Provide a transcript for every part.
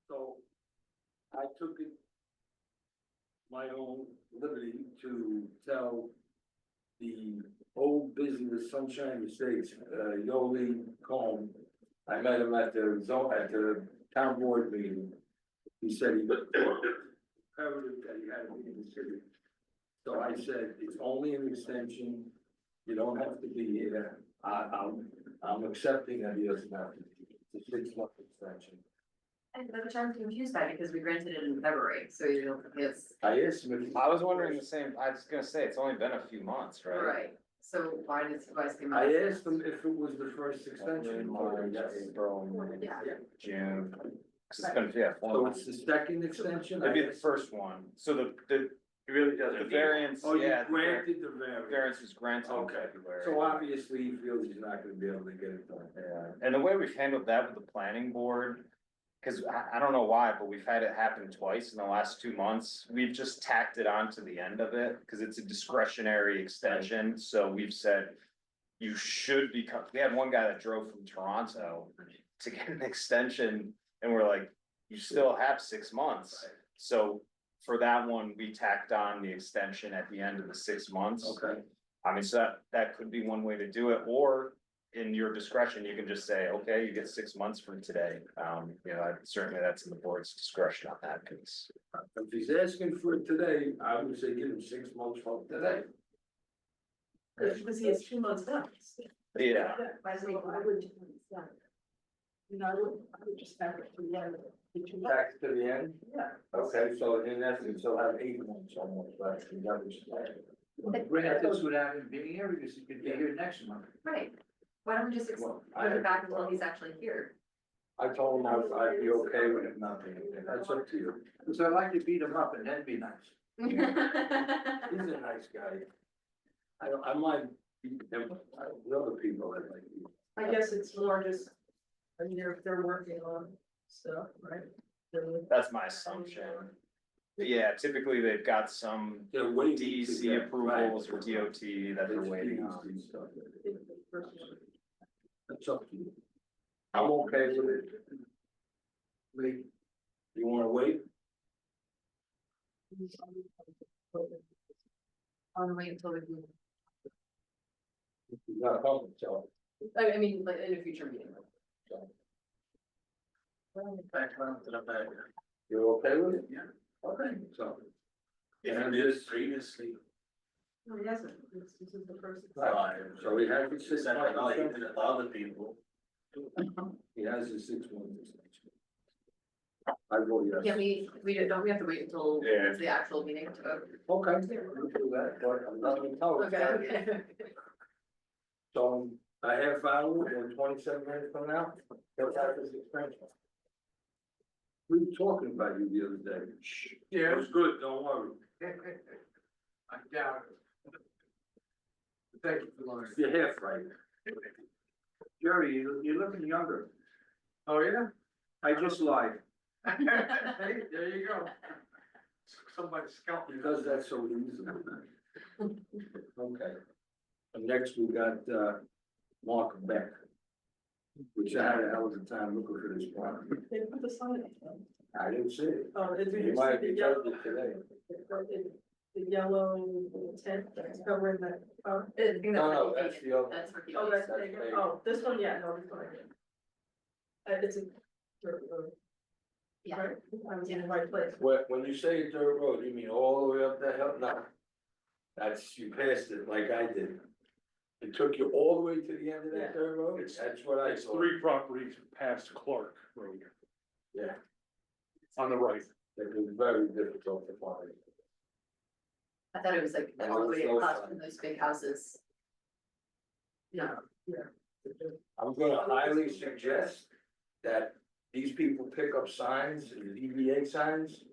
So I took it my own liberty to tell the old business Sunshine Estates, Yoli Cohn. I met him at the town board meeting. He said he imperative that he had a meeting in the city. So I said, it's only an extension, you don't have to be here, I'm accepting that he doesn't have to, it's a 6-month extension. And which I'm confused by because we granted it in February, so you know, it's, I asked him if. I was wondering the same, I was gonna say, it's only been a few months, right? right, so why does, why is the? I asked him if it was the first extension. March, Yes. April, May, Yeah. June, 'cause it's been, yeah, 4 So months. it's the second extension? Maybe the first one, so the It really doesn't. the variance, Oh, you yeah, the granted the variance. variance was granted in Okay. February. So obviously he feels he's not gonna be able to get it done. Yeah, and the way we've handled that with the planning board, cause I don't know why, but we've had it happen twice in the last 2 months. We've just tacked it on to the end of it, cause it's a discretionary extension, so we've said. You should we had one guy that drove from Toronto to get an extension, and we're like, you still have 6 months. So for that one, we tacked on the extension at the end of the 6 months. Okay, I mean, so that could be one way to do it, or in your discretion, you can just say, okay, you get 6 months from today. You know, certainly that's in the board's discretion on that piece. if he's asking for it today, I would say give him 6 months from today. Because he has 2 months left. Yeah, I think I would. You know, I would just have it to the end. Tax to the end? Yeah. Okay, so in essence, he'll have 8 months almost left. Is that what you're saying? Grant this without him being here, because he could be here next month. Right, why don't we just Well, put it back until he's actually here? I told him I'd be okay with it not being there. That's up to you. So I'd like to beat him up and then be nice. He's a nice guy. I might beat him, the other people that like you. I guess it's more just, I mean, if they're working on stuff, right? Then- that's my assumption. But yeah, typically they've got some They're waiting. to DEC get- approvals or DOT that they're It's waiting on. DEC stuff. That's up to you. I'm okay with it. Lee, you wanna wait? On wait until we can, You gotta help yourself. I mean, like in a future meeting. Background to the back. You're okay with it? Yeah. Okay, so. If And he did this, previously. No, he hasn't. This is the first. right, so he has his 6 months. Other people. He has his 6 months extension. I vote yes. Can we don't we have to wait until Yeah. the actual meeting to vote? Okay, we'll do that, but I'm not gonna tell Okay, you. okay. So I have hour or 27 minutes from now, he'll have his extension. We were talking about you the other day. Yeah. It was good, don't worry. I doubt it. Thank you for learning. You're half right. Jerry, you're looking younger. Oh, yeah? I just lied. Hey, there you go. Somebody scalped me. Because that's so easy. Okay. And next we got, Mark Beck. Which I had a hell of a time looking for this property. They put the sign up. I didn't see it. Oh, it's. You might be told it today. The yellow tent that's covering that, I think that's No, for that's Keegan. the other. That's for Keegan. oh, that's, That's bigger. big. Oh, this one, yeah, no, this one. It's a dirt road, Yeah. right? I was in the right place. When you say dirt road, you mean all the way up that hill? No. That's, you passed it like I did. It took you all the way to the end of that dirt road? That's what I It's saw. 3 properties past Clark Road Yeah, on the right. it was very difficult to find. I thought it was like No, all the way there's no across sign. from those big houses. Yeah. I'm gonna highly suggest that these people pick up signs, DVA signs.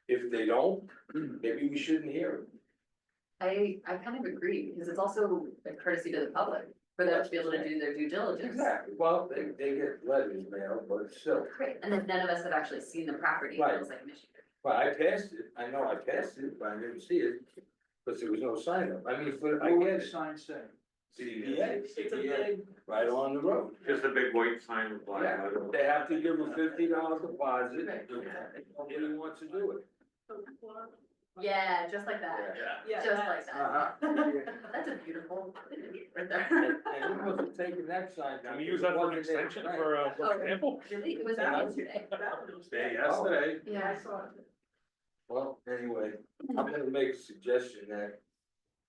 If they don't, maybe we shouldn't hear it. I kind of agree, because it's also a courtesy to the public, for them to be able to do their due diligence. Exactly, well, they get letters mailed, but still. Great, and then none of us have actually seen the property, Right. it was like Michigan. Well, I passed it, I know I passed it, but I didn't see it, because there was no sign up, I mean, for, I What would get the it. sign say? CBA, It's a big, right on the road. Just a big white sign with black. Yeah, they have to give a $50 deposit, nobody wants to do it. Yeah, just like that, yeah. just like that. Uh-huh. That's a beautiful image right And, there. and he wasn't taking that sign down. Can we use that for an It wasn't there extension tonight. for Oh. example? Really, it was That there was- yesterday. that was- Yesterday. I Yeah. saw it. Well, anyway, I'm gonna make a suggestion that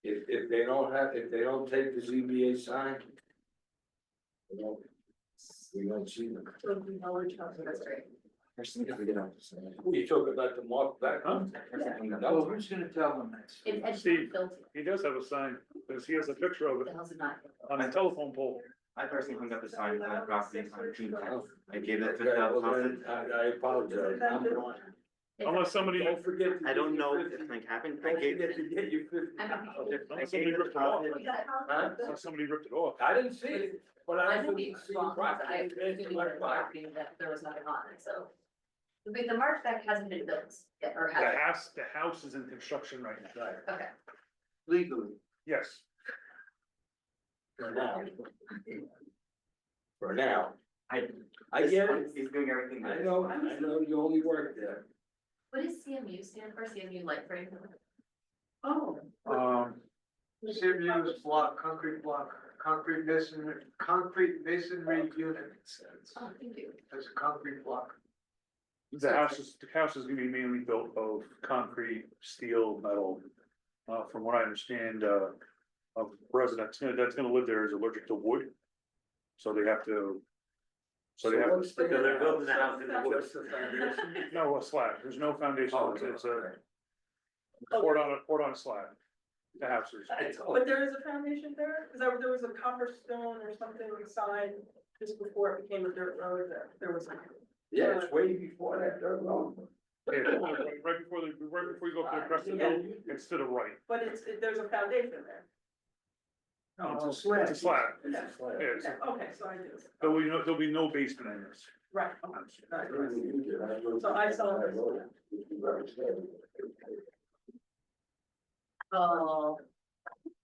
if they don't take the ZBA sign, we don't see them. So we know which house it That's is. great. You talk about the mark back? Huh? No, who's gonna tell them that? It's Steve. built, He does have a sign, because he has a picture of the it house is not. on a telephone pole. I personally hung up the sign on the property on June 10th. I gave that Okay, to well the then, I apologize. Unless somebody, Don't forget. to I don't get know your if 50 anything happened. I Don't gave forget to get your 50. I'm happy. I unless gave somebody the ripped it off, deposit. Huh? unless somebody ripped it off. I didn't see it, but I I could be didn't see wrong, but I it. really were marking that there was nothing on it, so. The march back hasn't been built yet, or has it? The house is in construction right now. Right, Okay. legally, Yes. for now. For now, I This get one, it, He's doing everything. I good. know, you only work there. What does CMU stand for, CMU light frame? Oh. CMU's concrete masonry unit. Oh, thank you. That's a concrete block. The house is gonna be mainly built of concrete, steel, metal. From what I understand, of residents, that's gonna live there is allergic to wood. So they have to. So they have, what's the- So they're building the house in the What's the foundation? no, a slab, there's no foundation, Oh, it's a okay. poured on a slab. The house is. But there is a foundation there, cause there was a copper stone or something inside just before it became a dirt road there, there was. Yeah, it's way before that dirt road. Yeah, right before you go up to the crest of the hill, it's to the right. But there's a foundation there. No, It's a slab. It's a slab. Yeah, it's- Okay, so I do, there'll be no basement in this. right, okay. So I saw this. Oh.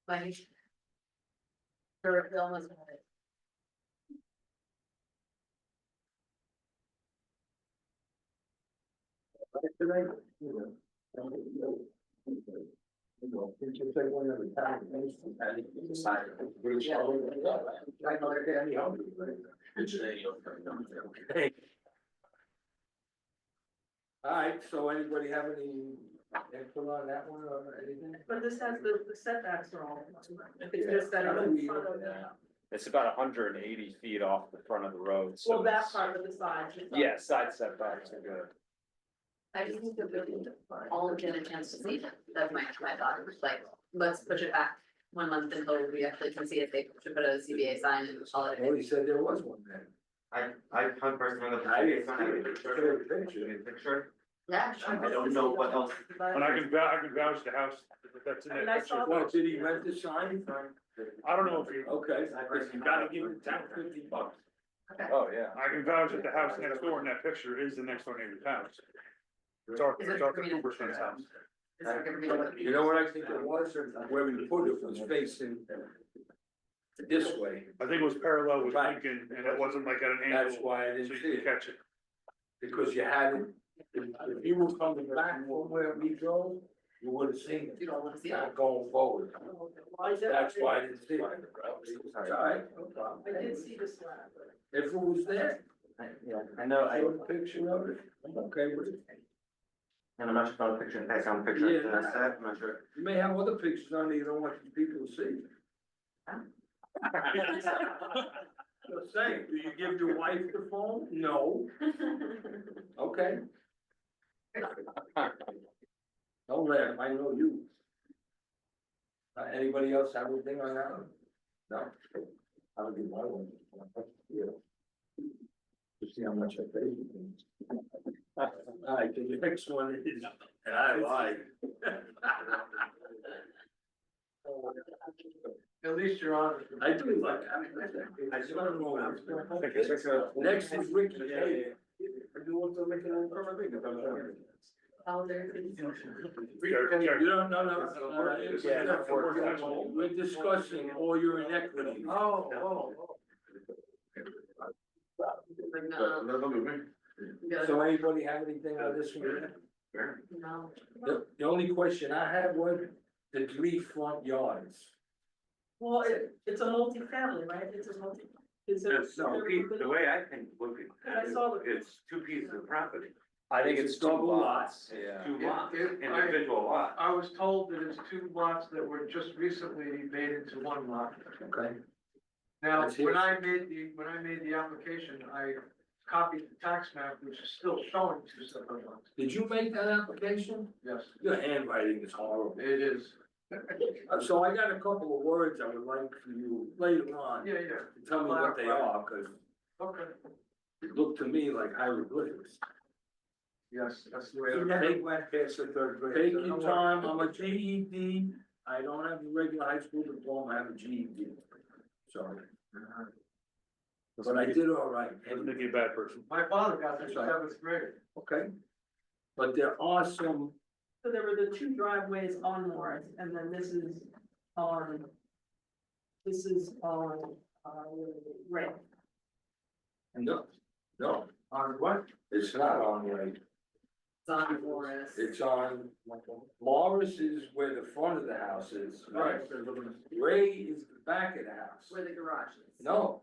My. Or almost. had it. Alright, so anybody have any input on that one or anything? But this has the setbacks are all, it's just that it's in front of the, It's about 180 feet off the front of the road, so. well, that it's- part of the side. Yeah, side setbacks are good. I just need to really all get a chance to see it, that's my thought, like, let's push it back 1 month until we actually can see if they should put a CBA sign and call it. Well, he said there was one there. I hung personally on the. I didn't sign, I have a picture. see the picture. Give me a picture. Yeah, sure. I don't know what else. And I can vouch the house that's in I mean, that I picture. saw Well, did he rent the sign? I don't know if you, Okay, you gotta give the town $50. Oh, yeah. I can vouch that the house next door in that picture is the next door neighbor's house. It's our Is it Cooperson's house. Is there gonna be like- You know what I think it was, or where we put it was facing this way. I think it was parallel with Right. Lincoln and it wasn't like at an That's angle, why I so didn't you see can it, catch it. because you had it, if you were coming back from where we drove, you would have seen it. You don't wanna see it. Not going forward. That's why I didn't see it. It's all right, no problem. I did see the slab. If it was there, Yeah, I know, I showed a picture of it, I'm okay with it. and I'm not sure about the picture, in fact, on the picture, Yeah. that's that, I'm not sure. You may have other pictures on there you don't want people to see. Just saying, do you give your wife the phone? No. Okay. Don't laugh, I know you. Anybody else have anything on that one? No? I'll give my one. To see how much I paid. All right, the next one is, and I lied. At least you're honest. I do like, I just don't know. Next is Ricky. Hey, are you want to make it on? All there. You don't, no, Yeah. we're discussing all your inequities. Oh. So anybody have anything on this one? No. The only question I had was the 3 front yards. Well, it's a multi-family, right? It's a multi. Is it? The way I can look at I saw the- it's two pieces of property, I think it's two Double lots, lots. yeah. two lots, It- individual lots. I was told that it's two lots that were just recently made into one lot. Okay. Now, Let's hear when I made the application, I copied the tax map, which is still showing two separate lots. Did you make that application? Yes, Your handwriting is horrible. it is. So I got a couple of words I would like for you later on Yeah, to tell me what they are, cause okay. it looked to me like hieroglyphics. Yes, that's the way. You it never went past the third grade. Take your time, I'm a GED, I don't have a regular high school diploma, I have a GED. Sorry, but I did all right. Doesn't make you a bad person. My father got to seventh grade. Okay. But there are some, So there were the 2 driveways on Morris, and then this is on. This is on, Ray. no, On what? it's not on Ray, It's on Morris. it's on, Morris is where the front of the house is. Right. Ray is the back of the house. Where the garage is. No,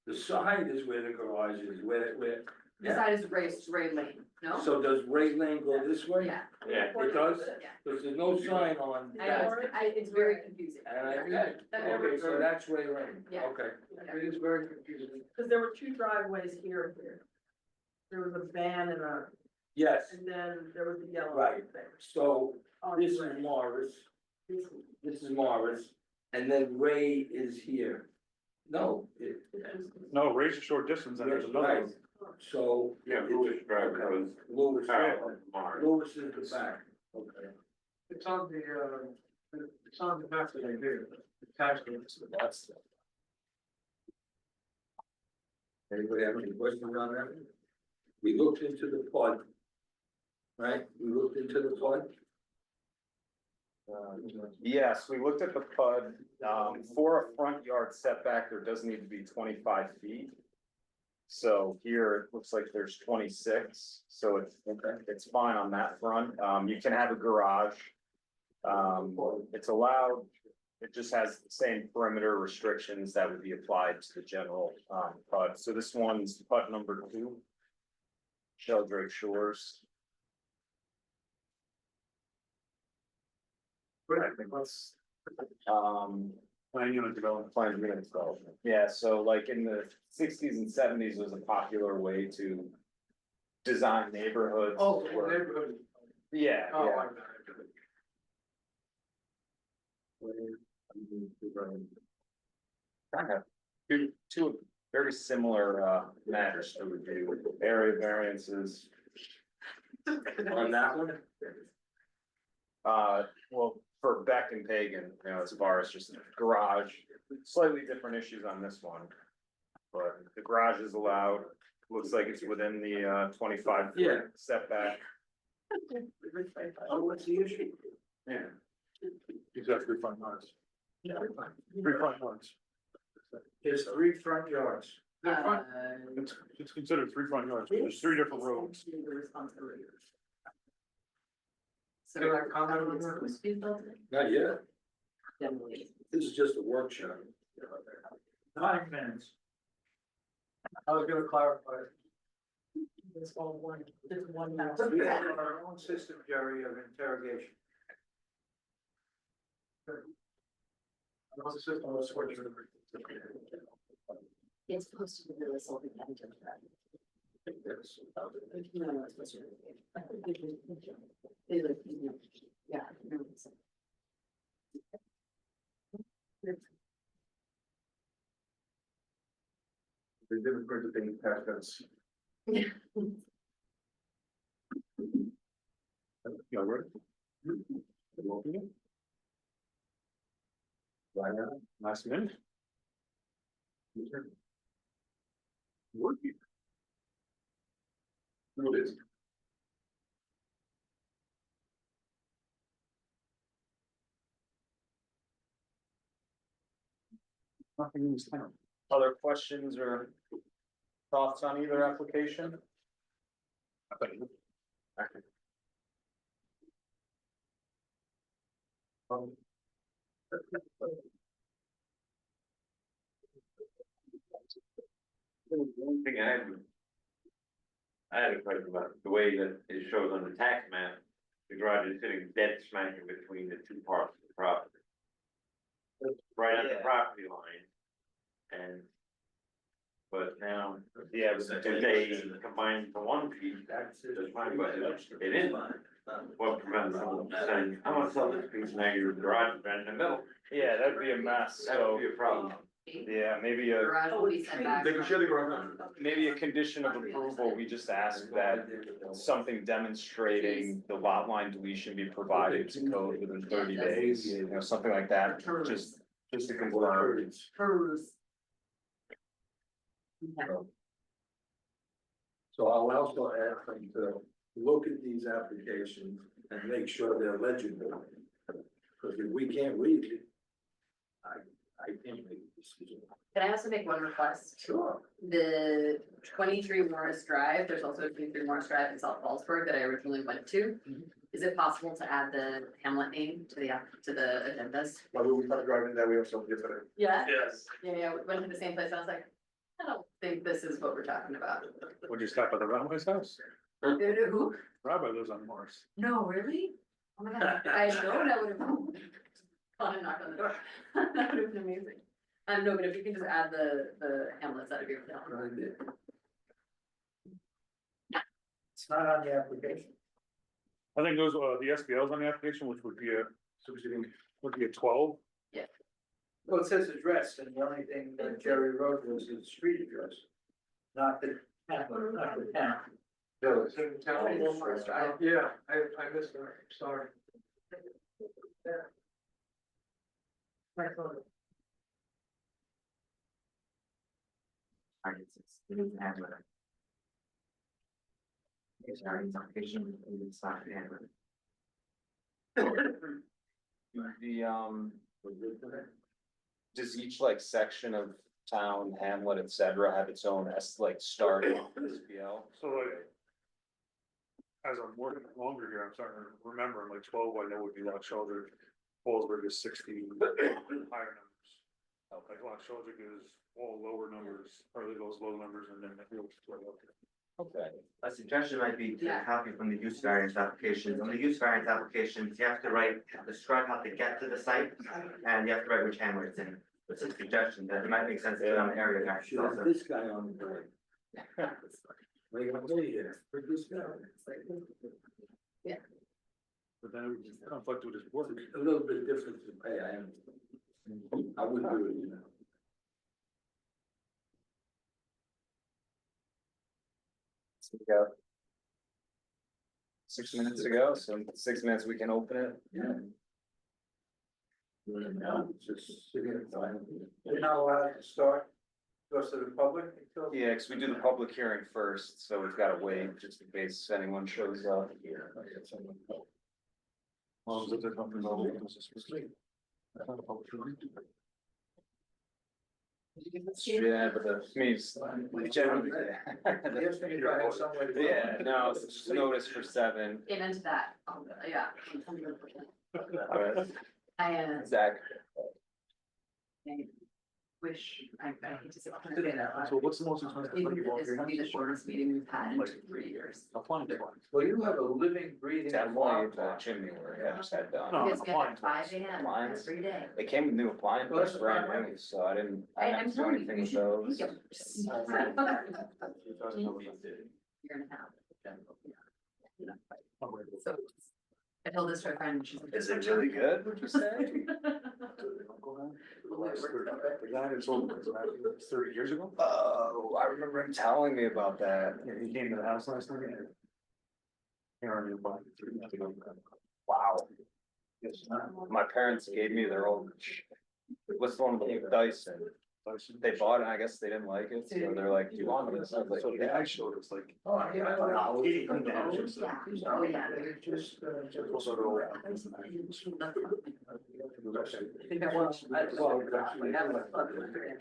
the side is where the garage is, where, The yeah. side is Ray Lane, no? So does Ray Lane go this way? Yeah. Yeah. It does? Yeah. Because there's no sign on I know, that. it's very confusing. And I get it. Okay, so that's Ray Lane, Yeah. okay. It is very confusing. Because there were 2 driveways here and here. There was a van Yes, and then there was the yellow. Right. thing so on this is Ray. Morris, This- this is Morris, and then Ray is here. No, this is- No, raise a short distance and there's another right, one. so. Yeah, Lewis Drive Okay. goes Lewis, parallel to Mars. Lewis is the back, okay. It's on the map that I gave, the tax notes. That's. Anybody have any questions on that? We looked into the flood. Right, we looked into the flood. Yes, we looked at the PUD, for a front yard setback, there does need to be 25 feet. So here, it looks like there's 26, so it's fine on that front, you can have a garage. It's allowed, it just has the same perimeter restrictions that would be applied to the general, PUD, so this one's PUD number 2. Sheldrake Shores. I think that's, Plan unit development. planned unit development. Yeah, so like in the 60s and 70s was a popular way to design neighborhoods. Oh, where- neighborhood. Yeah, Oh, yeah. I got it. Kind of two very similar matters to review, area variances. On that one? Well, for Beck and Pagan, as far as just garage, slightly different issues on this one. But the garage is allowed, looks like it's within the 25 Yeah. foot setback. Oh, what's the issue? Yeah. He's got 3 front yards. 3 front yards. There's 3 front yards. It's considered 3 front yards, because there's 3 different roads. The responsibility. So Can I our comment on comment is that? supposed to be built in, Not yet, generally. this is just a workshop. 9 minutes. I was gonna clarify. There's all one, there's one house. We have our own system, Jerry, of interrogation. Our system was switching. It's supposed to be really something that I don't know. No, it's supposed to be. I think they like, yeah. no, it's- They didn't bring the thing past us. Yeah, right? Last minute. Who is? Nothing in this town. Other questions or thoughts on either application? One thing I had a question about the way that it shows on the tax map, the garage is sitting dead smack in between the two parts of the property. Right on the Yeah. property line. And. But now, Yeah, if they combine to one piece, that's fine, but they didn't. What prevents them from saying, I'm gonna sell this piece, now your garage is right in the middle, Yeah, that'd be a mess, that would so, be a problem. yeah, maybe a, Garage will be sent back. They can share the garage. maybe a condition of approval, we just ask that something demonstrating the lot line deletion be provided to code within 30 days, you know, something like that, just to confirm. Hers. Okay. So I'll also ask them to look at these applications and make sure they're legible. Because if we can't read it, I can't make a decision. Can I also make one request? Sure. The 23 Morris Drive, there's also a 23 Morris Drive in South Fallsburg that I originally went to. Is it possible to add the Hamlet name to the agendas? Why would we not drive in that way or something different? Yeah, Yes. yeah, we went to the same place, and I was like, I don't think this is what we're talking about. Would you stop at the Rabbi's house? Who? Rabbi lives on Morris. No, really? Oh my god, I know that would have gone and knocked on the door. That would have been amazing. No, but if you can just add the Hamlets, that'd be really helpful. It's not on the application. I think those, the SBL's on the application, which would be a 12. Well, it says address, and the only thing that Jerry wrote was his street address, not the, not the town. Oh, Morris Drive. Yeah, I missed that, sorry. The, does each like section of town, hamlet, et cetera, have its own like starting SPL? So like. As I'm working longer here, I'm starting to remember, like 12, I know would be Loch Shoulder, Fallsburg is 16, higher numbers. Like Loch Shoulder is all lower numbers, or those low numbers, and then the hills way up. Okay. A suggestion might be to Yeah. copy from the use variance applications. On the use variance applications, you have to describe how to get to the site, and you have to write which hamlet it's in. It's a suggestion that it might make sense to put on the area guide. Should have this guy on the board. Like, I'm here, for this guy. But then it would conflict with his work. A little bit different to pay, I am. I wouldn't do it, you know. So we got 6 minutes to go, so in 6 minutes we can open it. Yeah. No, just sitting at time. You're not allowed to start, goes to the public until. Yeah, because we do the public hearing first, so we've got to wait just in case anyone shows up here. Well, is it the company level? This is for free. That's not a public hearing. Yeah, but the, I mean, we generally. Yeah, no, it's just notice for 7. Amen to that. Yeah. 100%. I Zach, wish, I hate to say that. So what's the most expensive? Even thing you if want this your would be the house? shortest meeting we've had in 3 years. Appliance. Well, you have a living, breathing. definitely the chimney work I just had done. No. You guys get up at appliance. 5 AM Appliance. every day. They came with new appliances, Well, that's brand fine, new, so I didn't I'm have to do telling you, anything you with should. those. Year and a half. So I told this to a friend, and she's like. Is it really good, would you say? The guy that sold it 30 years ago? Oh, I remember him telling me about that. Yeah, he came to the house last night. Aaron, you bought it 3 months ago. Wow. My parents gave me their old, what's the one with Dyson? Dyson. They bought it, I guess they didn't like it, so they're like, do you want this? I was like, So the yeah. guy showed us like. Oh, yeah, I know. He cleaned the house. Yeah, oh, yeah. Also, I think I want, I just want to, like, have a fun.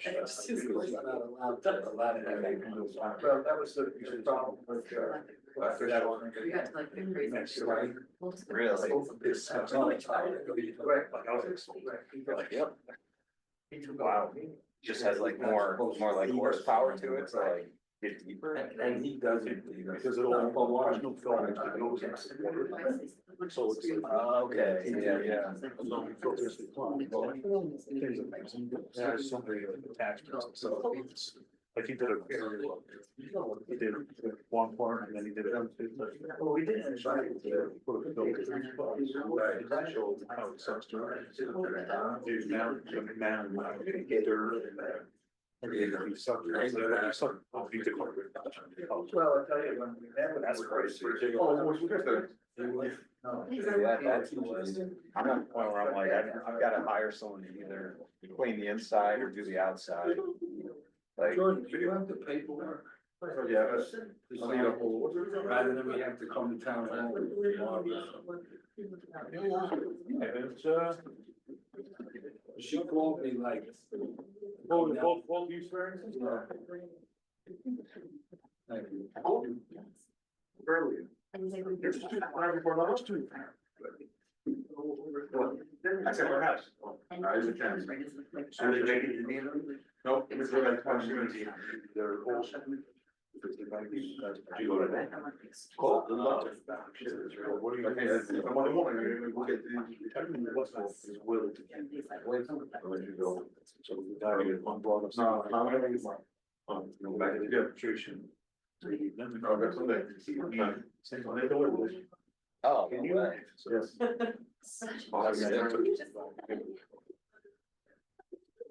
It's just- Well, that was the problem with, after that one. We got to like the crazy. Next, right? We'll just- Really? It's, Like, yep. Wow. Just has like more like horsepower to it, so like get deeper. And he doesn't. Because it all, there's no filters, it goes into the water. So it's like, Okay, yeah. no filters, it's fine. Things like that. There's so many attachments, so it's, like he did he did one part and then he did it. Well, we didn't. Put a filter. Right, show how it sucks to it. Dude, now, Well, I tell you, when we never. That's crazy. No. Yeah, that's, I'm at the point where I'm like, I've gotta hire someone to either clean the inside or do the outside. Like, Jordan, do you have the paperwork? Yeah. Rather than we have to come to town hall. It's, She called me like. both use variances? Thank you. Earlier. There's two, right before those two. I said our house. Nope, it's like possibility. They're all. Do you go to that? Cool. What do you? Okay, that's it. Tomorrow morning, we'll get Is willing to. I'll let you go. So the guy with one brought us. No, I'm gonna make it more. Go back to the Demonstration. Oh, that's okay. Same on the door. oh, no way. Yes.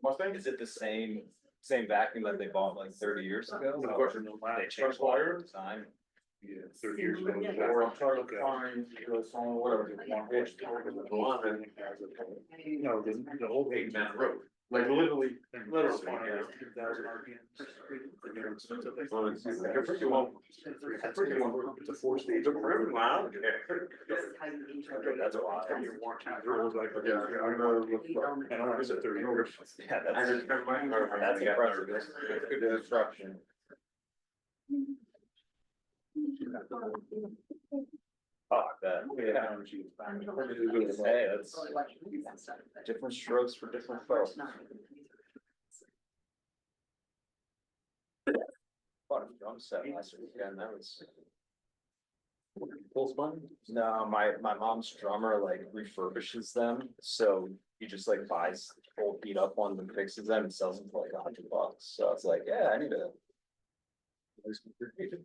Mustang? Is it the same vacuum that they bought like 30 years ago? Of course, in the They last changed wire. the design. Yeah, 30 years ago. Or I'm trying to find, whatever. No, the whole Eight eight man road, like literally. 2,000 RPMs. Well, it's like a freaking one. It's a four-stage. Wow. That's a lot. Your warranty rules like. Yeah, I'm gonna. And ours at 30 years. Yeah, I that's, just got my. that's impressive. That's good construction. Oh, I bet. Yeah. Hey, that's different strokes for different folks. Bought a drum set last weekend, that was. Full spine? No, my mom's drummer like refurbishes them, so he just like buys old beat up ones and fixes them and sells them for like $100. So it's like, yeah, I need a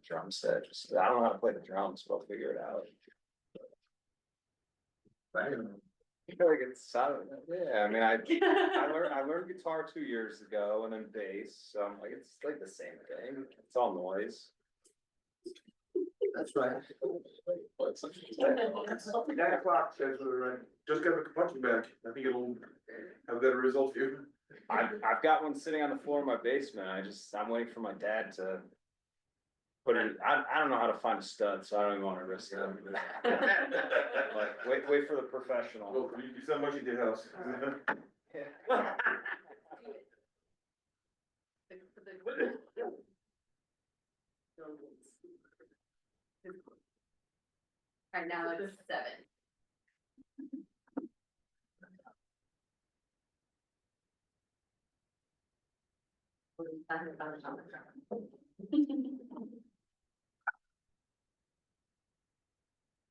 drum set, just, I don't know how to play the drums, but I'll figure it out. I feel like it's, yeah, I mean, I learned guitar 2 years ago and then bass, so I'm like, it's like the same thing, it's all noise. That's right. 9 o'clock says we're right. Just got a punching bag. I think it'll have better results for you. I've got one sitting on the floor of my basement, I'm waiting for my dad to put it, I don't know how to find a stud, so I don't even wanna risk it. Like, wait for the professional. Well, you said much at your house. Alright, now it's 7.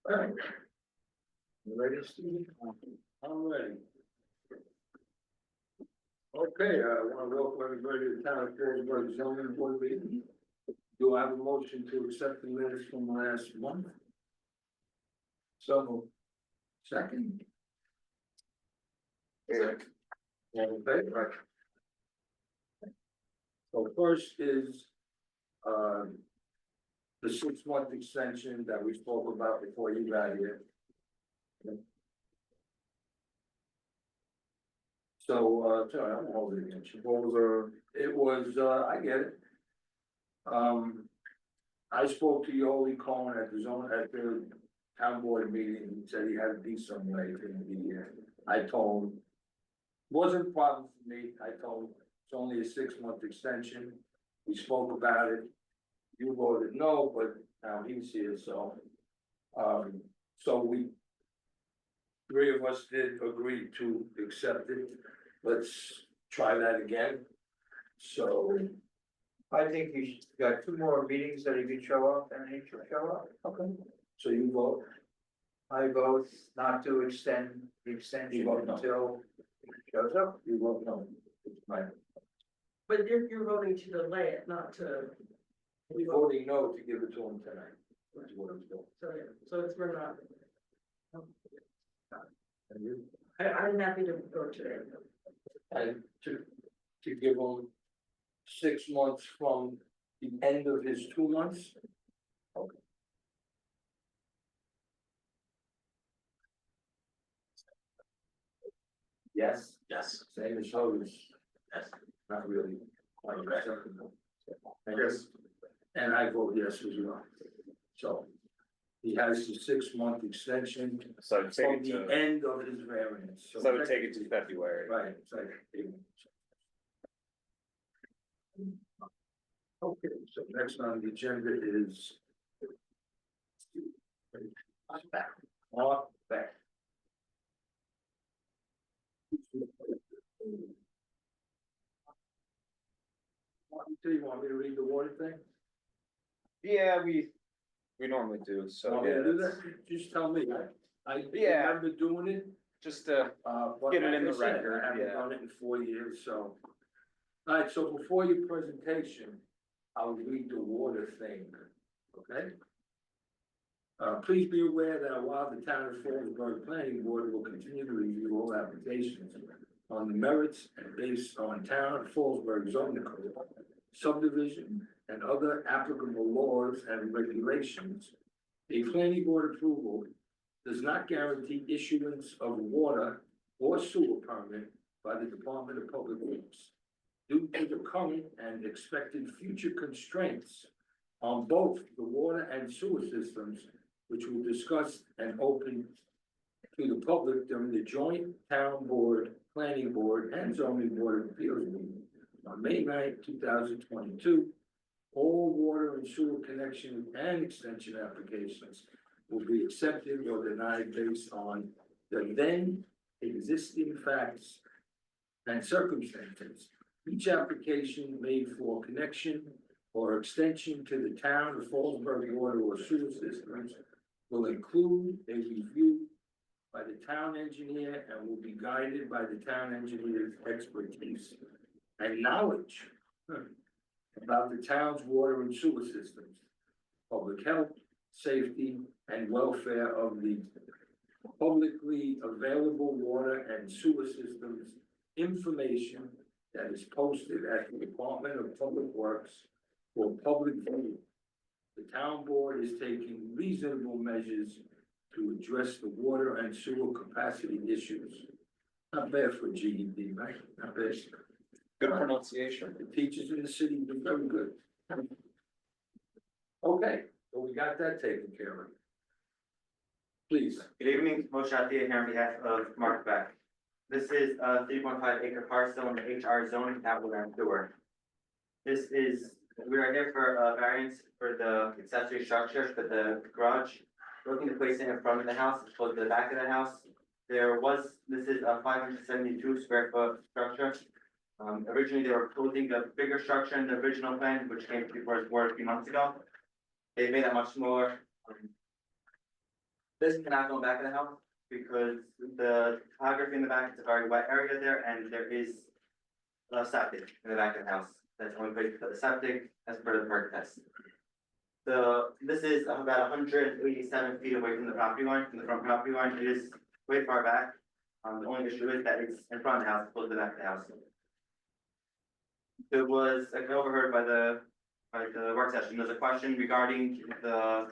Alright. You ready, Steve? I'm ready. Okay, I wanna welcome everybody to the town of Fredericksburg zoning board meeting. Do I have a motion to accept the minutes from last month? So, second? All in favor? So first is, the 6-month extension that we spoke about before you got here. So, sorry, I'm holding it against you. What was, it was, I get it. I spoke to Yoli Cohen at the town board meeting, he said he had to be somewhere, he couldn't be here. I told him Wasn't a problem for me, I told him, it's only a 6-month extension, we spoke about it. You voted no, but now he's here, so. So we. Three of us did agree to accept it, let's try that again. So, I think he's got 2 more meetings that he could show up and he should show up. okay, so you vote, I vote not to extend the extension You vote no. until he shows up. you vote no, it's fine. But you're voting to delay it, not to. We voting no to give it to him tonight. That's what I'm doing. So, yeah, so it's, we're not, And you, I'm happy to go today. and to give him 6 months from the end of his 2 months. Okay. Yes? Yes. Same as others. Yes. Not really quite acceptable. Yes. And I vote yes as well. So he has the 6-month extension So take from it the to, end of his variance. so take it to February. Right, it's like. Okay, so next on the agenda is. Back. Back. Do you want me to read the water thing? Yeah, we normally do, so Want me yeah, to do that's- that? Just tell me, I Yeah. remember doing it. just But Get it like in I the said, record, I haven't yeah. done it in 4 years, so. Alright, so before your presentation, I'll read the water thing, okay? Please be aware that while the town of Fallsburg Planning Board will continue to review all applications on the merits and based on town of Fallsburg zoning code, subdivision, and other applicable laws and regulations, a planning board approval does not guarantee issuance of water or sewer permit by the Department of Public Works due to the current and expected future constraints on both the water and sewer systems, which we'll discuss and open to the public during the joint town board, planning board, and zoning board of appeals meeting on May 9th, 2022. All water and sewer connection and extension applications will be accepted or denied based on the then existing facts and circumstances. Each application made for connection or extension to the town of Fallsburg water or sewer systems will include a review by the town engineer and will be guided by the town engineer's expertise and knowledge about the town's water and sewer systems, public health, safety, and welfare of the publicly available water and sewer systems information that is posted at the Department of Public Works for public view. The town board is taking reasonable measures to address the water and sewer capacity issues. Not bad for GED, right? Not bad. good pronunciation. The teachers in the city do very good. Okay, so we got that taken care of. Please. Good evening, Moshe Atiyah here on behalf of Mark Beck. This is a 3.5 acre parcel in the HR zone in Applegreen Sewer. We are here for a variance for the accessory structure for the garage. We're looking to place it in front of the house, as opposed to the back of the house. This is a 572 square foot structure. Originally, they were proposing a bigger structure in the original plan, which came before the board a few months ago. They made that much smaller. This cannot go back of the house because the topography in the back is a very wet area there, and there is a septic in the back of the house. That's the only place to put the septic as per the perk test. This is about 187 feet away from the property line, from the front property line. It is way far back. The only issue is that it's in front of the house, opposed to the back of the house. There was, I overheard by the work session, there's a question regarding the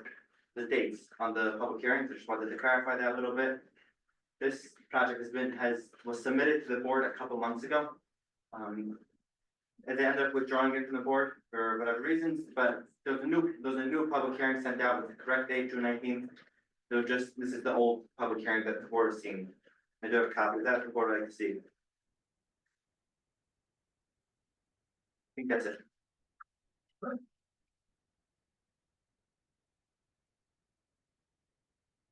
dates on the public hearings. I just wanted to clarify that a little bit. This project was submitted to the board a couple months ago. And they ended up withdrawing it from the board for whatever reasons, but there's a new public hearing sent out with the correct date, June 19th. This is the old public hearing that the board has seen. I do have a copy of that, the board would like to see. think that's it.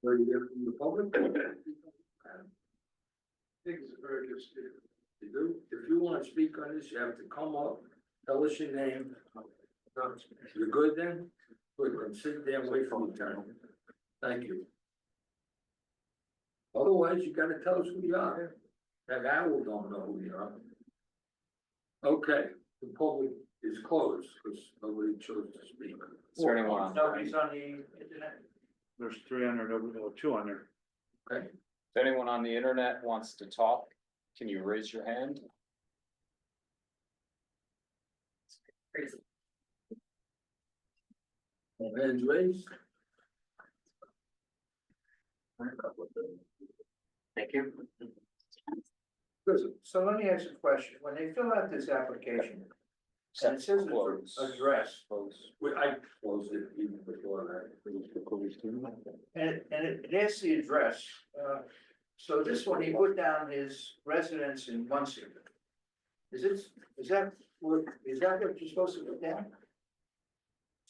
Ready to hear from the public? Things are very interesting. You do, if you wanna speak on this, you have to come up, tell us your name. You're good then? Good, then sit there and wait for your turn. Thank you. Otherwise, you gotta tell us who you are. That owl don't know who you are. Okay, the public is closed, because nobody chose to speak. Is there anyone on, Nobody's on the internet? There's 300 or 200. Okay, if anyone on the internet wants to talk, can you raise your hand? Crazy. hands raised. Thank you. Good. So let me ask a question. When they fill out this application, and it says Close. address, Close. I closed it even before that. and it asks the address, so this one, he put down his residence in Muncie. Is that what you're supposed to put down?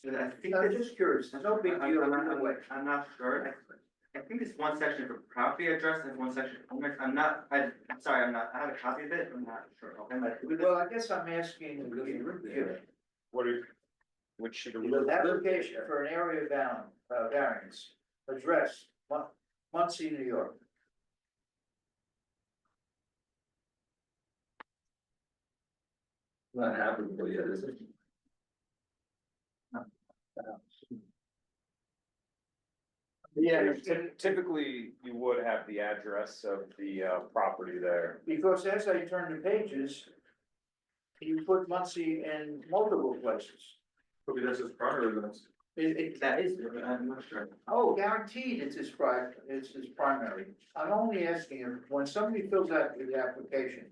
So I think I'm this- just curious, there's no big deal either way. I'm not sure. I think it's one section for property address and one section for home. I'm sorry, I have a copy of it, I'm not sure. Well, I guess I'm asking you, What are, which should we? the application for an area variance, address, Muncie, New York. Not happened yet, is it? Yeah, typically you would have the address of the property there. Because as I turn the pages, you put Muncie in multiple places. Maybe that's his primary residence. That is, I'm not sure. Oh, guaranteed it's his primary. I'm only asking if, when somebody fills out the application,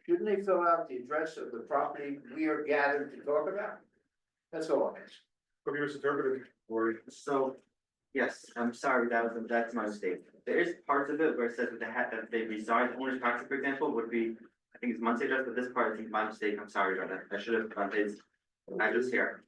shouldn't they fill out the address of the property we are gathered to talk about? That's all I'm asking. Maybe misinterpreted, or So, yes, I'm sorry, that's my mistake. There is parts of it where it says that they reside, owner's property, for example, would be, I think it's Muncie address, but this part is my mistake, I'm sorry about that. I should have done his address here.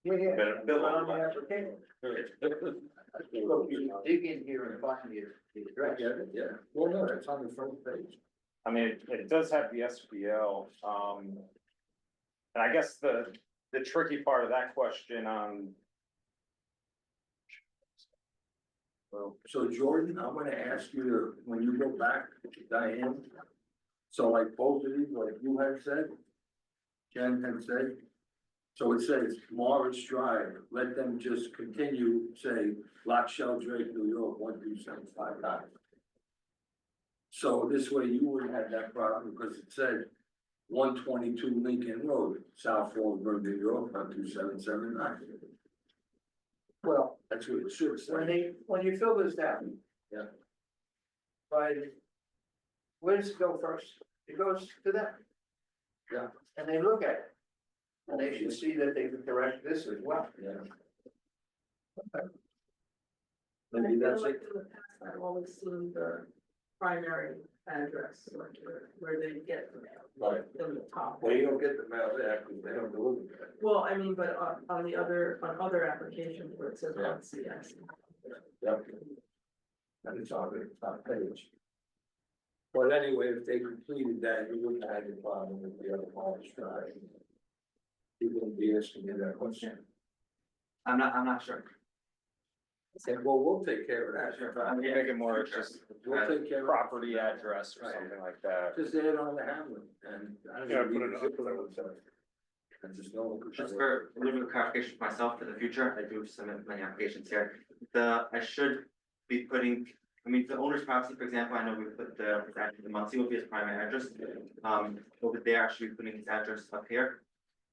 Yeah. Better Fill out the application. Look, you dig in here and find the address. Yeah, well, no, it's on the front page. I mean, it does have the SBL, and I guess the tricky part of that question So Jordan, I'm gonna ask you to, when you go back, Diane. So like both of these, like you had said. Jen had said. So it says Morris Drive, let them just continue, say, Lock Shell Drake, New York, 12759. So this way you wouldn't have that problem because it said 122 Lincoln Road, South Fallsburg, New York, 12779. Well, That's what it should say. when you fill this out. Yeah. Where does it go first? It goes to them. Yeah. And they look at it. And they should see that they can correct this as well. Yeah. Maybe that's it. In the past, I've always seen the primary address, like where they get the mail, Right. in the top. Well, you don't get the mail there because they don't deliver it. Well, I mean, but on the other applications where it says Yeah. on CS. Yep. And it's on the top page. But anyway, if they completed that, you wouldn't have any problem with the other Morris Drive. You wouldn't be asking me that question. I'm not sure. Okay, well, we'll take care of that. Sure, but I'm yeah, making more just We'll take care of it. property address or Right. something like that. Just add on the Hamlet and. I don't Yeah, know, put it up, zip put it code, so. And just know. Just for a little bit of clarification for myself for the future, I do submit many applications here. I should be putting, the owner's property, for example, I know we put the Muncie will be his primary address. Over there, I should be putting his address up here.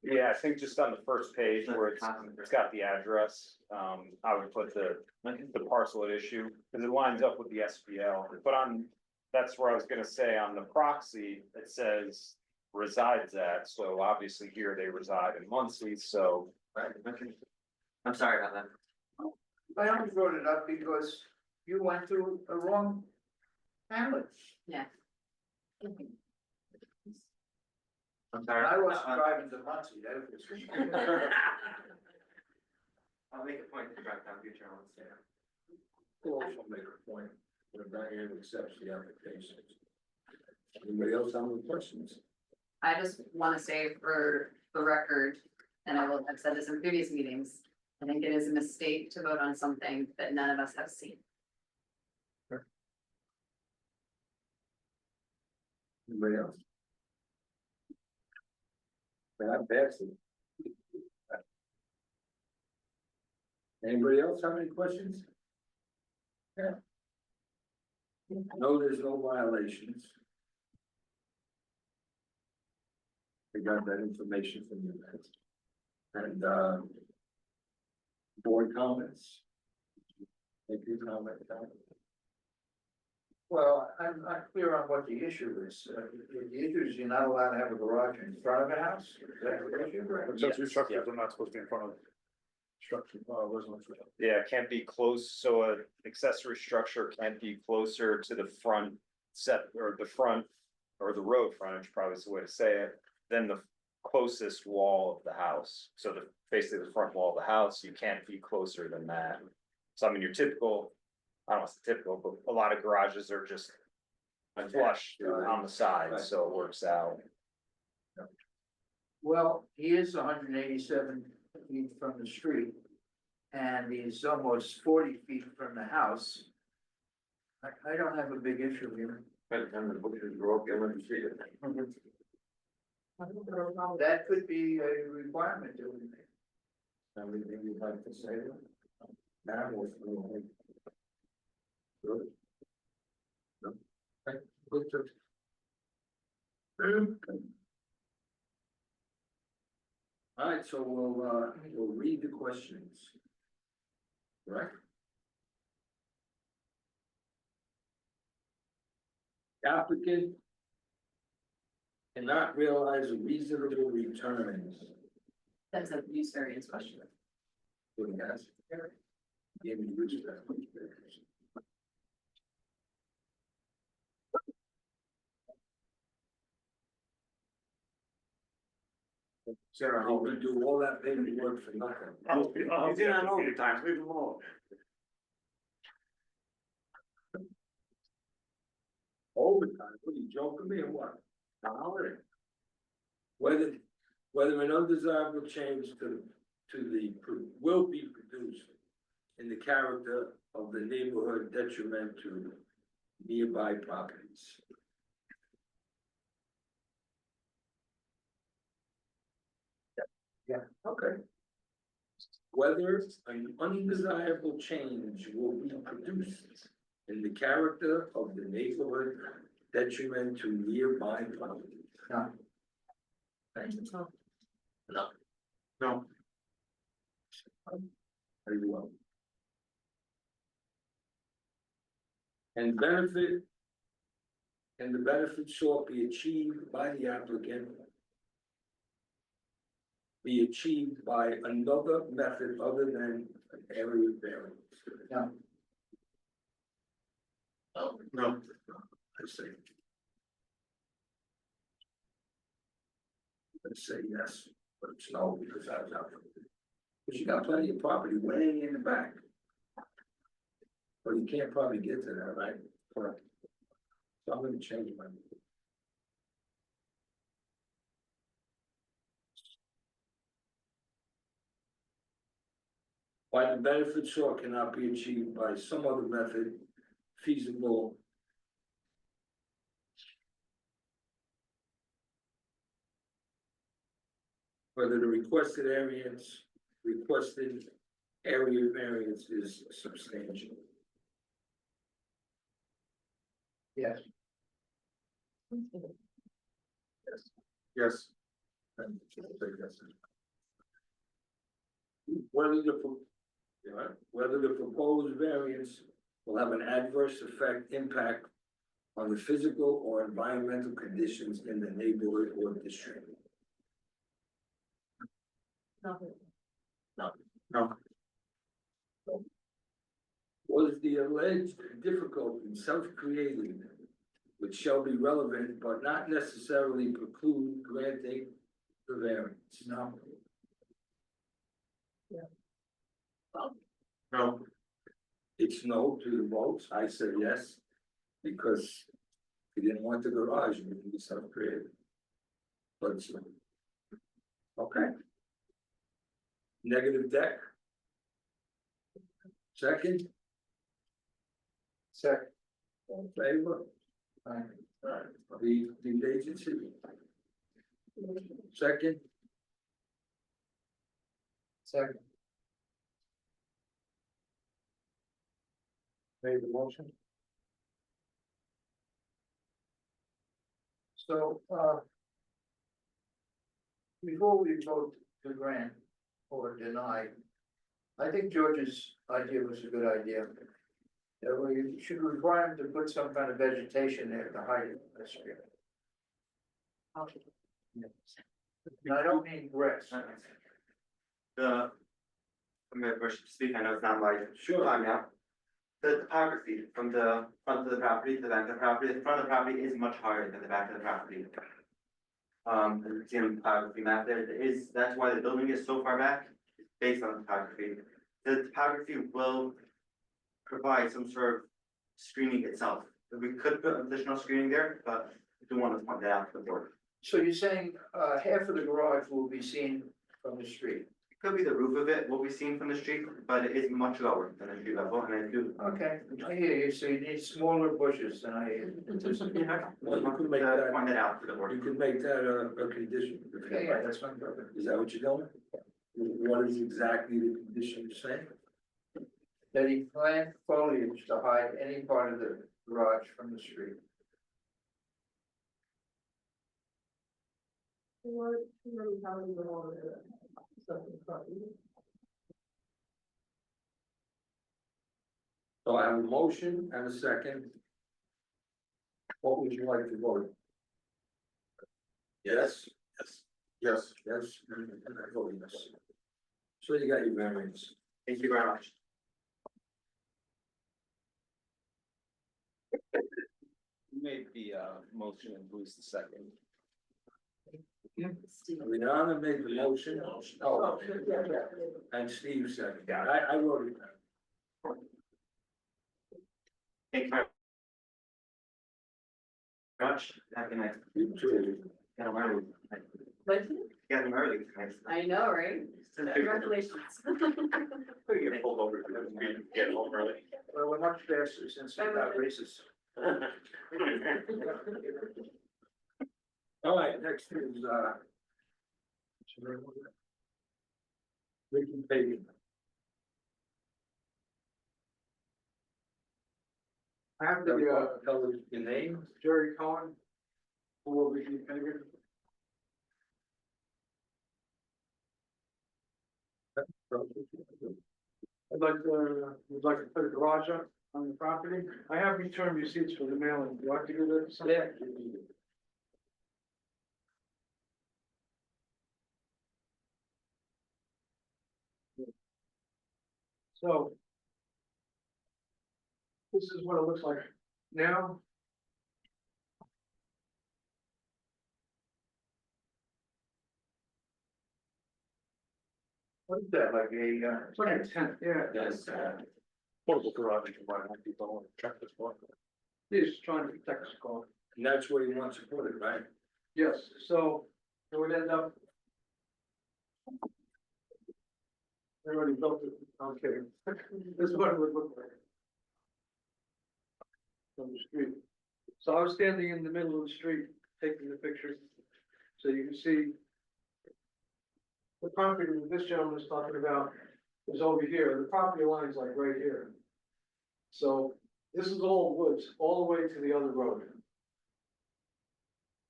Yeah, I think just on the first page where it's got the address, I would put the parcel at issue, because it lines up with the SBL, but that's where I was gonna say, on the proxy, it says resides at, so obviously here they reside in Muncie, so. Right, okay. I'm sorry about that. I only brought it up because you went to a wrong hamlet. Yeah. I'm sorry. I wasn't driving to Muncie, that was. I'll make a point to drive down future ones, yeah. We'll also make a point when Diane accepts the application. Anybody else have any questions? I just wanna say for the record, and I will have said this in previous meetings, I think it is a mistake to vote on something that none of us have seen. Anybody else? May I pass it? Anybody else have any questions? Yeah. No, there's no violations. I got that information from you guys. And, board comments? Make your comment, Tom. Well, I'm not clear on what the issue is. The issue is you're not allowed to have a garage in front of a house? Is that the issue? Accessory structures are not supposed to be in front of structure, residential. Yeah, it can't be close, so a accessory structure can't be closer to the front set, or the front, or the road frontage, probably is the way to say it, than the closest wall of the house. So the, basically the front wall of the house, you can't be closer than that. So I mean, your typical, I don't know if it's typical, but a lot of garages are just flush on the side, so it works out. Well, he is 187 feet from the street. And he's almost 40 feet from the house. I don't have a big issue here. By the time the bushes grow up, you'll never see it. That could be a requirement that we make. Anything you'd like to say? Now, or? Good. No? Okay, good, good. All right, so we'll read the questions. Right? Applicant cannot realize a reasonable return. That's a use variance question. What he has. Give me use variance. Sarah, how we do all that paperwork for nothing? He's in on overtime, leave him alone. Overtime, what are you joking me or what? Holiday. Whether an undesirable change to the, will be produced in the character of the neighborhood detriment to nearby properties. Yeah, okay. Whether an undesirable change will be produced in the character of the neighborhood detriment to nearby properties. No. Thank you. No. No. Very well. And benefit. And the benefit sought be achieved by the applicant. Be achieved by another method other than an area variance. No. No. I say. I say yes, but it's no, because I was out. But you got plenty of property way in the back. But you can't probably get to that, right? Correct. So I'm gonna change my. Why the benefit sought cannot be achieved by some other method feasible. Whether the requested area variance is substantial. Yes. Yes. Whether the proposed variance will have an adverse impact on the physical or environmental conditions in the neighborhood or district. No. Was the alleged difficulty self-created which shall be relevant but not necessarily preclude granting the variance. No. No, It's no to the votes, I said yes, because he didn't want the garage, and he self-created. But, okay. Negative deck. Second, Second. all in favor, the agency. Second, Second. Made the motion. So, before we vote to grant or deny, I think George's idea was a good idea. That we should require him to put some kind of vegetation there to hide it. That's good. And I don't mean grass. the, I'm gonna first speak, I know it's not my Sure. time now. The topography from the front of the property to the back of the property, the front of the property is much higher than the back of the property. As you can see on the topography map there, that's why the building is so far back, based on the topography. The topography will provide some sort of screening itself. We could put additional screening there, but I do want to point that out to the board. So you're saying, half of the garage will be seen from the street? It could be the roof of it will be seen from the street, but it is much lower than the street level, and I do. Okay, I hear you, so you need smaller bushes than I hear. Well, you could make Uh, that, Point that out to the you board. could make that a condition. Yeah, that's my brother. Is that what you're doing? What is exactly the condition you're saying? That he plant foliage to hide any part of the garage from the street. So I have a motion and a second. What would you like to vote? Yes? Yes. Yes. Yes, and I vote yes. So you got your variance. Thank you very much. Who made the motion and who's the second? Rihanna made the motion. Oh, and Steve seconded. I wrote it down. Thank you very much. Have a good night. You too. Get home early. Get home early tonight. I know, right? Congratulations. Get pulled over, get home early. Well, we're much faster since we got races. All right, next is, Ricky Paving. I have Tell us your name. Jerry Cohen, for Ricky Pennigan. Would like to put a garage up on the property. I have return receipts for the mailing. Do you like to do that? Yeah. So. This is what it looks like now. What is that, like a, It's like a tent, yeah. Yes. Portable garage, you can buy Home Depot and check this one. He's trying to protect his car. And that's where he wants to put it, right? Yes, so it would end up. They already built it, I'm kidding. This is what it would look like. From the street. So I was standing in the middle of the street taking the picture, so you can see. The property that this gentleman is talking about is over here, the property line's like right here. So this is all woods, all the way to the other road.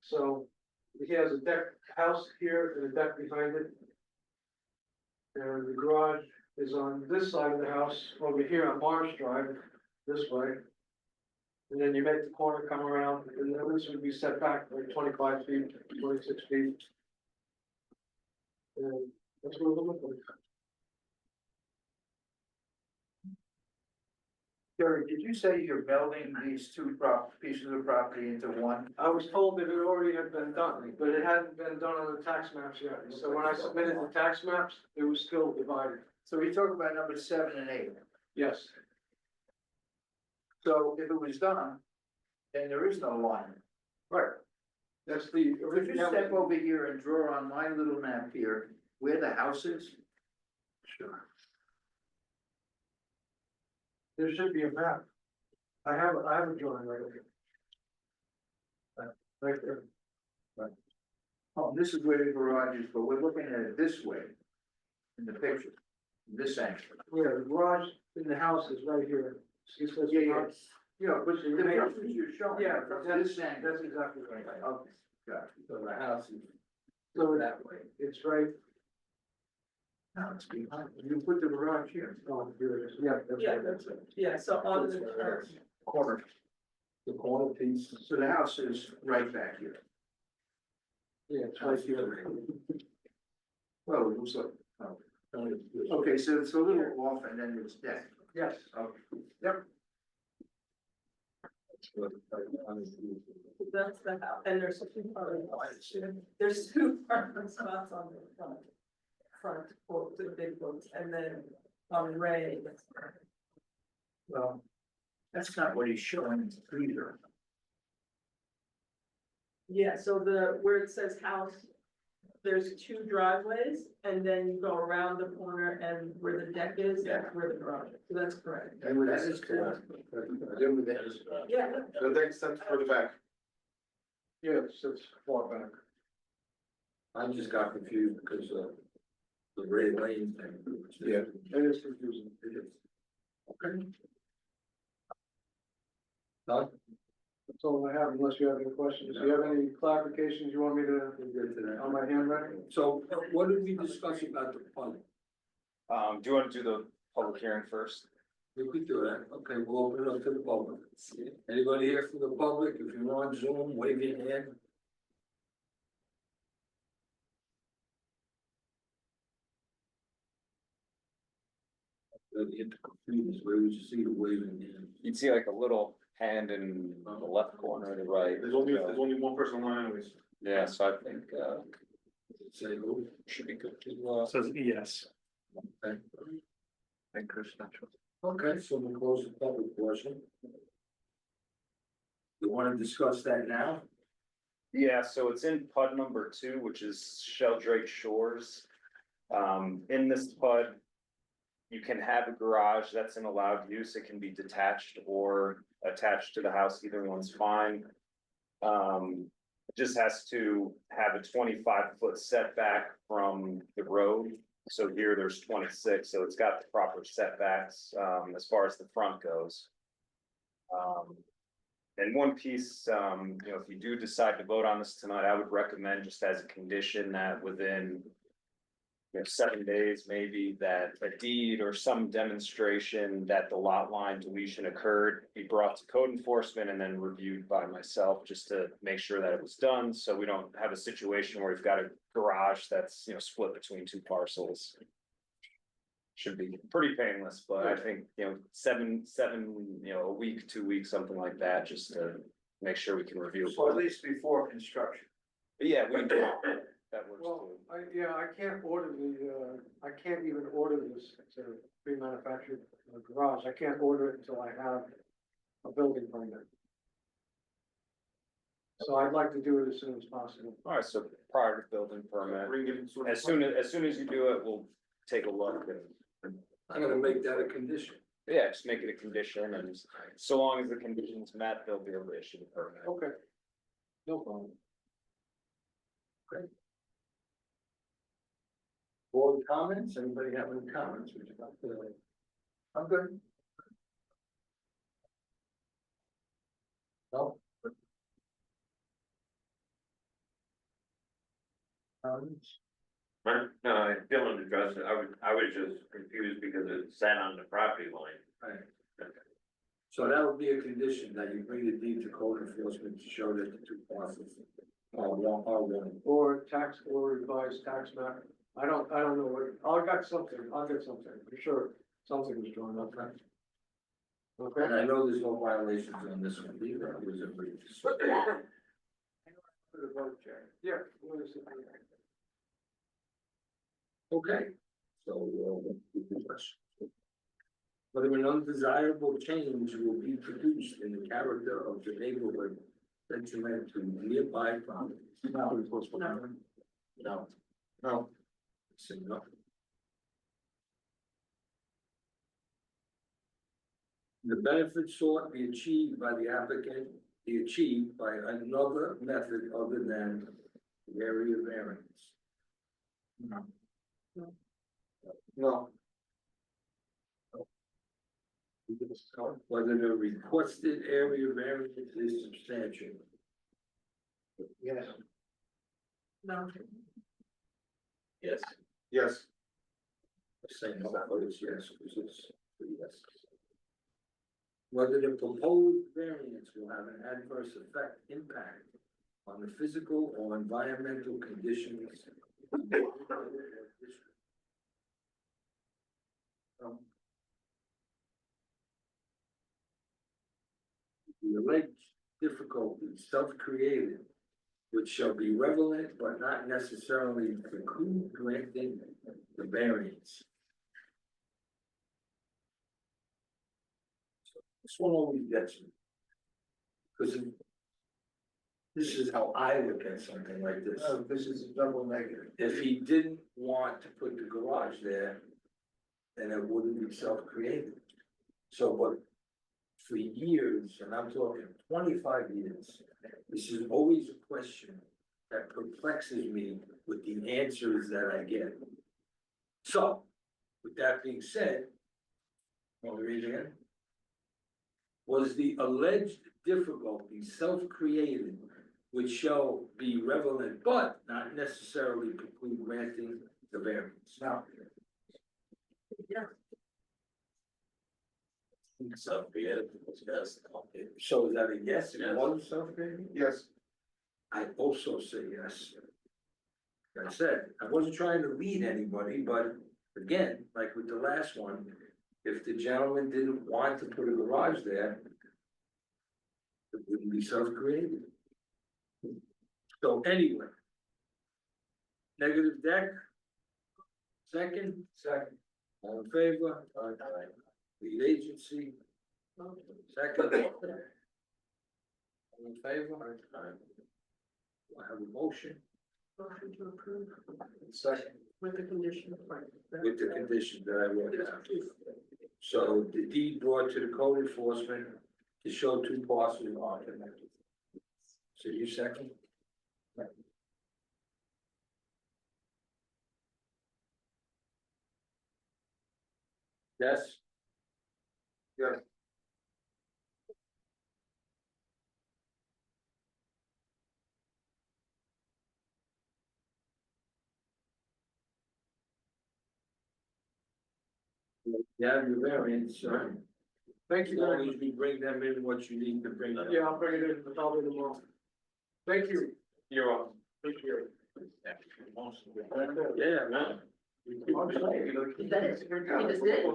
So he has a deck house here and a deck behind it. And the garage is on this side of the house, over here on Marsh Drive, this way. And then you make the corner come around, and then this would be set back like 25 feet, 26 feet. And that's what it would look like. Jerry, did you say you're melding these two pieces of property into one? I was told that it already had been done, but it hadn't been done on the tax maps yet. So when I submitted the tax maps, it was still divided. So we talk about number 7 and 8. Yes, So if it was done, then there is no line. right. That's the Could you step over here and draw on my little map here where the house is? Sure. There should be a map. I have a drawing right over here. Right there. Oh, this is where the garage is, but we're looking at it this way in the picture, this angle. Yeah, the garage in the house is right here. See, it says Yeah, yeah. garage. Yeah, but the pictures you're showing. Yeah, are from that's, this angle. that's exactly right. Okay, got it. So the house is So that way. it's right, Now it's behind, you put the garage here. oh, here it is. Yeah, that's Yeah, right. that's it. Yeah, so on the, Corner. The corner piece. So the house is right back here. Yeah, it's right here. Well, it looks like, oh. Okay, so it's a little off and then it's deck. Yes. Okay, yep. that's the house, and there's two parking lots. There's two parking spots on the front, for the big ones, and then on Ray. Well, that's not what he's showing either. Yeah, so where it says house, there's two driveways, and then you go around the corner, and where the deck is, that's where the garage is, so that's correct. And that is correct. Yeah, So that extends further back. Yeah, it's far back. I just got confused because of the Ray Lane thing. Yeah. It is confusing. It is. Okay. Doug? That's all I have, unless you have any questions. Do you have any clarifications you want me to, We'll get to that. on my handwriting? So what did we discuss about the fund? Do you want to do the public hearing first? We could do that. Okay, we'll open it up to the public. Anybody here from the public? If you're on Zoom, wave your hand. Hit the computers, where would you see the waving hand? You'd see like a little hand in the left corner, to the right. There's only one person online anyways. Yeah, so I think, Say who? should be good to, Says yes. Okay. thank Chris. Okay, so we'll close the public portion. You wanna discuss that now? Yeah, so it's in PUD number 2, which is Sheldrake Shores. In this PUD, you can have a garage that's an allowed use. It can be detached or attached to the house. Either one's fine. It just has to have a 25-foot setback from the road. So here there's 26, so it's got the proper setbacks, as far as the front goes. And one piece, if you do decide to vote on this tonight, I would recommend just as a condition that within 7 days, maybe that a deed or some demonstration that the lot line deletion occurred, be brought to code enforcement and then reviewed by myself, just to make sure that it was done, so we don't have a situation where we've got a garage that's, split between two parcels. Should be pretty painless, but I think, seven, a week, 2 weeks, something like that, just to make sure we can review. So at least before construction. But yeah, we can, that works Well, too. I can't order I can't even order this, it's a pre-manufactured garage, I can't order it until I have a building permit. So I'd like to do it as soon as possible. Alright, so prior to building permit, Bring it sort of- as soon as you do it, we'll take a look and, I'm gonna make that a condition. yeah, just make it a condition, and so long as the condition's met, they'll be able to issue the permit. Okay. No problem. Board comments, anybody have any comments? Would you like to? I'm good. No? Comments? No, Dylan addressed it, I was just confused because it sat on the property line. Right. So that would be a condition that you bring the deed to code enforcement to show that the two parcels are one. Or tax, or revised tax map, I don't know what, I'll get something, I'm sure something was drawn up. And I know there's no violations on this one either, it was a brief. Yeah. Okay, so, whether an undesirable change will be produced in the character of the neighborhood detriment to nearby properties. No. No. Say no. The benefits sought be achieved by the applicant, be achieved by another method other than the area variance. No. No. Whether the requested area variance is substantial. Yes. No. Yes. Yes. Say no, but it's yes, because it's yes. Whether the proposed variance will have an adverse impact on the physical or environmental conditions. The alleged difficulties self-created, which shall be relevant but not necessarily preclude granting the variance. This one always gets me. Because this is how I look at something like this. No, this is a double negative. If he didn't want to put the garage there, then it wouldn't be self-created. So, but for years, and I'm talking 25 years, this is always a question that perplexes me with the answers that I get. So, with that being said, want to read it again? Was the alleged difficulty self-created, which shall be relevant but not necessarily preclude granting the variance? No. Self-created, yes. So is that a yes? It was self-created? Yes. I also say yes. Like I said, I wasn't trying to lead anybody, but again, like with the last one, if the gentleman didn't want to put a garage there, it wouldn't be self-created. So anyway. Negative deck. Second? Second. All in favor? Aye. Lead agency. Second. All in favor? Aye. Do I have a motion? Motion to approve Second. with the condition. With the condition that I wrote down. So the deed brought to the code enforcement to show two parcels are connected. So you second? Yes? Yes. You have your variance, so. Thank you As very long much. as we bring them in what you need to bring them. Yeah, I'll bring it in, probably tomorrow. Thank you. You're welcome. Thank you. Yeah, man. Is that it? You just did it?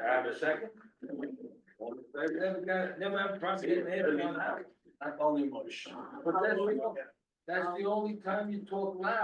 Have a second? Never have a problem getting it on out. Only motion. But that's the only time you talk loud.